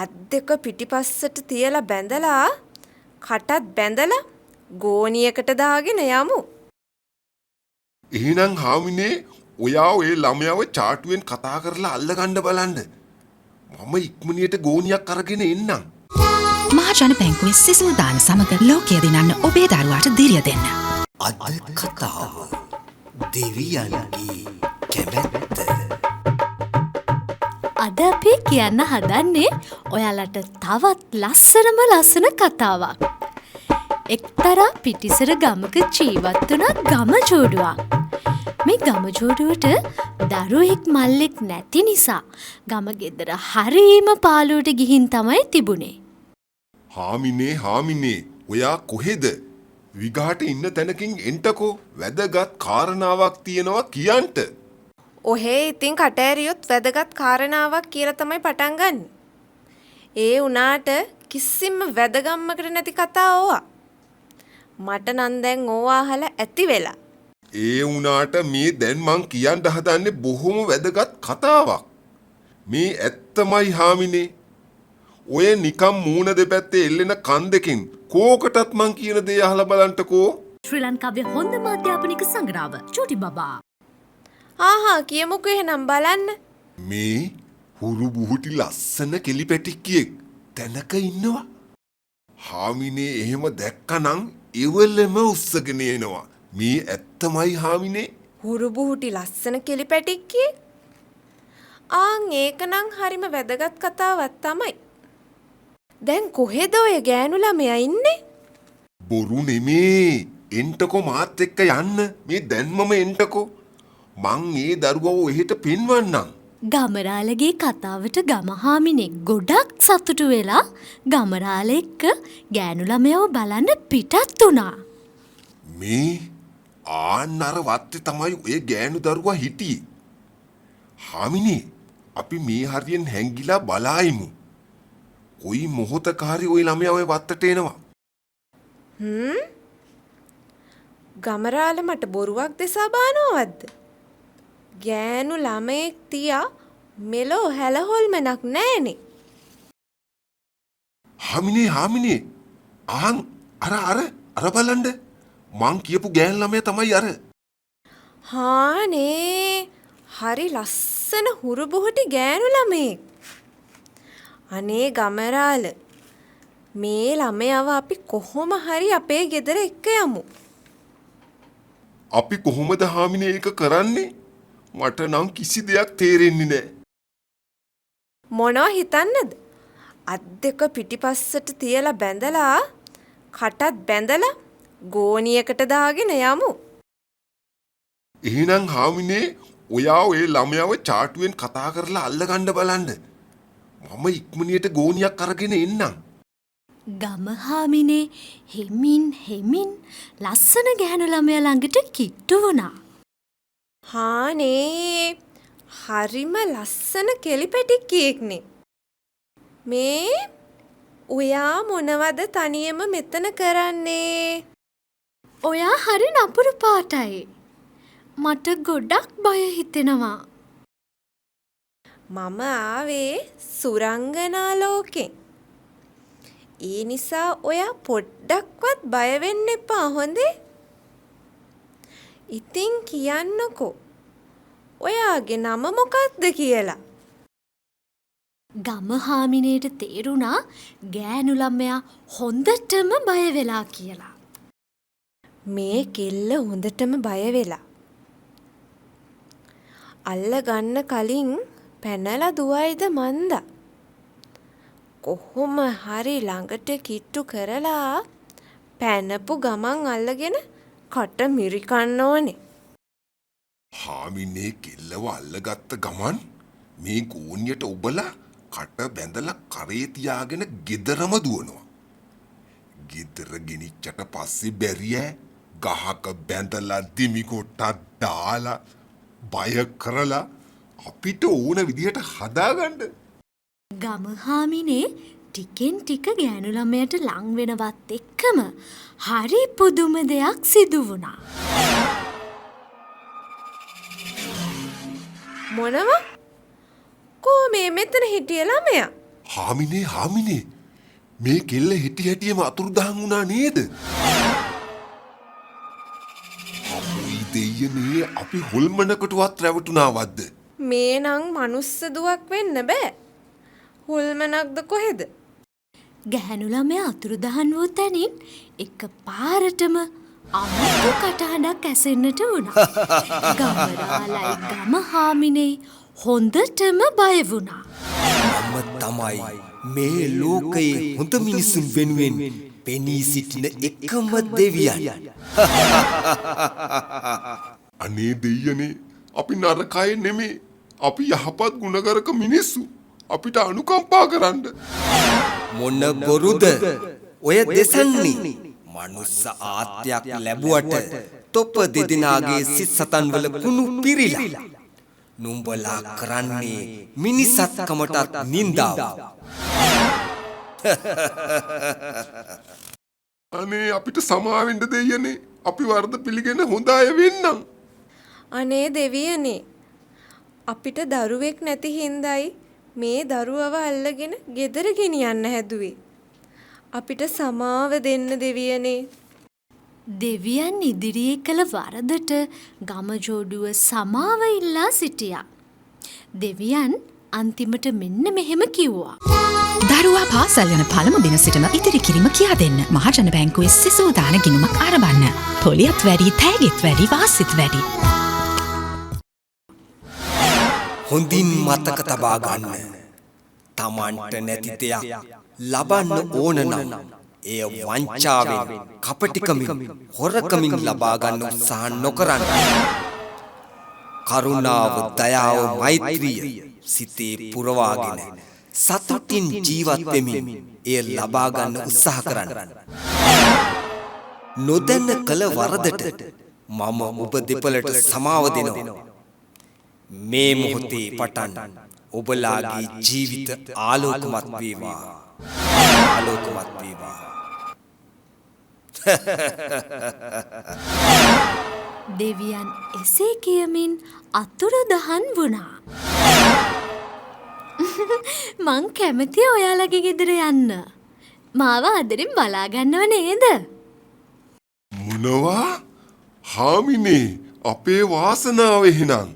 අත් දෙක පිටිපස්සට තියලා බැඳලා කටත් බැඳලා ගෝණියකට දාගෙන යමු. එහෙනම් හාමිනේ ඔයා ඔය ළමයාව චාටුවෙන් කතා කරලා අල්ලගන්න බලන්න. මම ඉක්මනියට ගෝණියක් අරගෙන එන්නම්. මහජන බැංකුවේ සිසුන් දාන සමග ලෝකය දිනන්න ඔබේ දරුවාට දිරිය දෙන්න. අද කතාව දෙවියන්ගේ කැමැත්ත. අද අපි කියන්න හදන්නේ ඔයාලට තවත් ලස්සන කතාවක්. එක්තරා පිටිසර ගමක ජීවත් වුණ ගමජෝඩුවක්. මේ ගමජෝඩුවට දරුවෙක් මල්ලෙක් නැති නිසා ගම ගෙදර හරීම පාළුවට ගිහින් තමයි තිබුණේ. හාමිනේ ඔයා කොහෙද? විගහට ඉන්න තැනකින් එන්ටකෝ. වැදගත් කාරණාවක් තියෙනවා කියන්ට. ඔහේ ඉතින් කටෑරියොත් වැදගත් කාරණාවක් කියලා තමයි පටන් ගන්න. ඒ උනාට කිසිම වැදගම්මකට නැති කතා ඕවා. මට නම් දැන් ඕවා අහලා ඇති වෙලා. ඒ උනාට මේ දැන් මං කියන්න හදන්නේ බොහොම වැදගත් කතාවක්. මේ ඇත්තමයි හාමිනේ. ඔය නිකම් මූණ දෙපැත්තේ එල්ලෙන කන් දෙකෙන් කෝකටත් මං කියන දේ අහලා බලන්නකෝ. ශ්‍රී ලංකාවේ හොඳම අධ්‍යාපනික සංග්‍රහව චූටි බබා. ආහා කියමුකෝ එහෙනම් බලන්න. මේ හුරු බුහුටි ලස්සන කෙලිපැටික්කියෙක් තැනක ඉන්නවා. හාමිනේ එහෙම දැක්කනම් එවලම උස්සගෙන එනවා. මේ ඇත්තමයි හාමිනේ. හුරුබුහුටි ලස්සන කෙලිපැටික්කියෙක්. ආන් ඒකනම් හරිම වැදගත් කතාවක් තමයි. දැන් කොහෙද ඔය ගෑනු ළමයා ඉන්නේ? බොරු නෙමේ. එන්ටකෝ මාත් එක්ක යන්න. මේ දැන්මම එන්ටකෝ. මං ඒ දරුවව එහෙට පෙන්වන්නම්. ගමරාලගේ කතාවට ගමහාමිනෙක් ගොඩක් සතුටු වෙලා ගමරාල එක්ක ගෑනු ළමයව බලන්න පිටත් වුණා. මේ ආන්නර වත්තේ තමයි ඔය ගෑනු දරුවා හිටියේ. හාමිනේ අපි මේ හරියෙන් හැංගිලා බලායිමු. කොයි මොහොතක හරි ওই ළමයා ඔය වත්තට එනවා. ගමරාල මට බොරුවක් දෙසා බානවද? ගෑනු ළමයෙක් තියා මෙලෝ හැලහොල්මනක් නෑනේ. හාමිනේ ආන් අර බලන්න. මං කියපු ගෑනු ළමයා තමයි අර. හානේ හරි ලස්සන හුරුබුහුටි ගෑනු ළමයෙක්. අනේ ගමරාල මේ ළමයව අපි කොහොම හරි අපේ ගෙදර එක්ක යමු. අපි කොහොමද හාමිනේ ඒක කරන්නේ? මට නම් කිසි දෙයක් තේරෙන්නේ නැහැ. මොනවා හිතන්නද? අත් දෙක පිටිපස්සට තියලා බැඳලා කටත් බැඳලා ගෝණියකට දාගෙන යමු. එහෙනම් හාමිනේ ඔයා ඔය ළමයාව චාටුවෙන් කතා කරලා අල්ලගන්න බලන්න. මම ඉක්මනියට ගෝණියක් අරගෙන එන්නම්. ගමහාමිනේ හෙමින් ලස්සන ගෑනු ළමයා ළඟට කිට්ටු වුණා. හානේ හරිම ලස්සන කෙලිපැටික්කියෙක්නේ. මේ ඔයා මොනවද තනියම මෙතන කරන්නේ? ඔයා හරි නපුරු පාටයි. මට ගොඩක් බය හිතෙනවා. මම ආවේ සුරංගනා ලෝකෙන්. ඒ නිසා ඔයා පොඩ්ඩක්වත් බය වෙන්න එපා හොඳේ. ඉතින් කියන්නකෝ ඔයාගේ නම මොකක්ද කියලා? ගමහාමිනේට තේරුණා ගෑනු ළමයා හොඳටම බය වෙලා කියලා. මේ කෙල්ල හොඳටම බය වෙලා. අල්ල ගන්න කලින් පැනලා දුවයිද මන්දා. කොහොම හරි ළඟට කිට්ටු කරලා පැනපු ගමන් අල්ලගෙන කට මිරිකන්න ඕනේ. හාමිනේ කෙල්ලව අල්ලගත්ත ගමන් මේ ගෝණියට ඔබලා කට බැඳලා කරේ තියාගෙන ගෙදරම දුවනවා. ගෙදර ගෙනිච්චට පස්සේ බැරිය ගහක බැඳලා දිමි කොටක් දාලා බය කරලා අපිට ඕන විදිහට හදාගන්න. ගමහාමිනේ ටිකෙන් ටික ගෑනු ළමයට ලං වෙනවත් එක්කම හරි පුදුම දෙයක් සිදු වුණා. මොනවා? කො මේ මෙතන හිටිය ළමයා? හාමිනේ මේ කෙල්ල හිටි හැටියම අතුරුදහන් වුණා නේද? අපේ දෙයනේ අපි හොල්මනකටවත් රැවටුණාවද්ද? මේ නම් මනුස්ස දුවක් වෙන්න බෑ. හොල්මනක්ද කොහෙද? ගැහැණු ළමයා අතුරුදහන් වූ තැනින් එක පාරටම අමුතු කටහඬක් ඇසෙන්නට වුණා. ගමරාලයි ගම හාමිනේ හොඳටම බය වුණා. මම තමයි මේ ලෝකයේ හොඳ මිනිසුන් වෙනුවෙන් පෙනී සිටින එකම දෙවියන්. අනේ දෙයනේ අපි නරකය නෙමේ. අපි යහපත් ගුණගරක මිනිස්සු. අපිට අනුකම්පා කරන්න. මොන බොරුද ඔය දෙසන්නේ? මනුස්ස ආත්මයක් ලැබුවට තොප දෙදෙනාගේ සිත් සතන් වල කුණු පිරිලා. නුඹලා කරන්නේ මිනිසත්කමටත් නින්දාව. අනේ අපිට සමාවෙන්න දෙයනේ. අපි වරද පිළිගෙන හොඳ අය වෙන්නම්. අනේ දෙවියනේ. අපිට දරුවෙක් නැති හින්දායි මේ දරුවව අල්ලගෙන ගෙදර ගෙනියන්න හැදුවේ. අපිට සමාව දෙන්න දෙවියනේ. දෙවියන් ඉදිරියේ කළ වරදට ගමජෝඩුව සමාව ඉල්ලා සිටියා. දෙවියන් අන්තිමට මෙන්න මෙහෙම කිව්වා. දරුවා පාසල් යන පළමු දින සිටම ඉදිරි කිරීම කියා දෙන්න. මහජන බැංකුවේ සිසු දාන ගිණුමක් ආරම්භන්න. පොලියත් වැඩි, තෑගිත් වැඩි, වාසිත් වැඩි. හොඳින් මතක තබා ගන්න. තමන්ට නැති දෙයක් ලබන්න ඕන නම් එය වංචාවෙන්, කපටිකමින්, හොරකමින් ලබා ගන්න උත්සාහ නොකරන්න. කරුණාව, දයාව, මෛත්‍රිය සිතේ පුරවාගෙන සතුටින් ජීවත් වෙමින් එය ලබා ගන්න උත්සාහ කරන්න. නොදැන කළ වරදට මම ඔබ දෙපළට සමාව දෙනවා. මේ මොහොතේ පටන් ඔබලාගේ ජීවිත ආලෝකමත් වේවා. ආලෝකමත් වේවා. දෙවියන් එසේ කියමින් අතුරුදහන් වුණා. මං කැමති ඔයාලගේ ගෙදර යන්න. මාව ආදරෙන් බලා ගන්නව නේද? මොනවා? හාමිනේ අපේ වාසනාව එහෙනම්.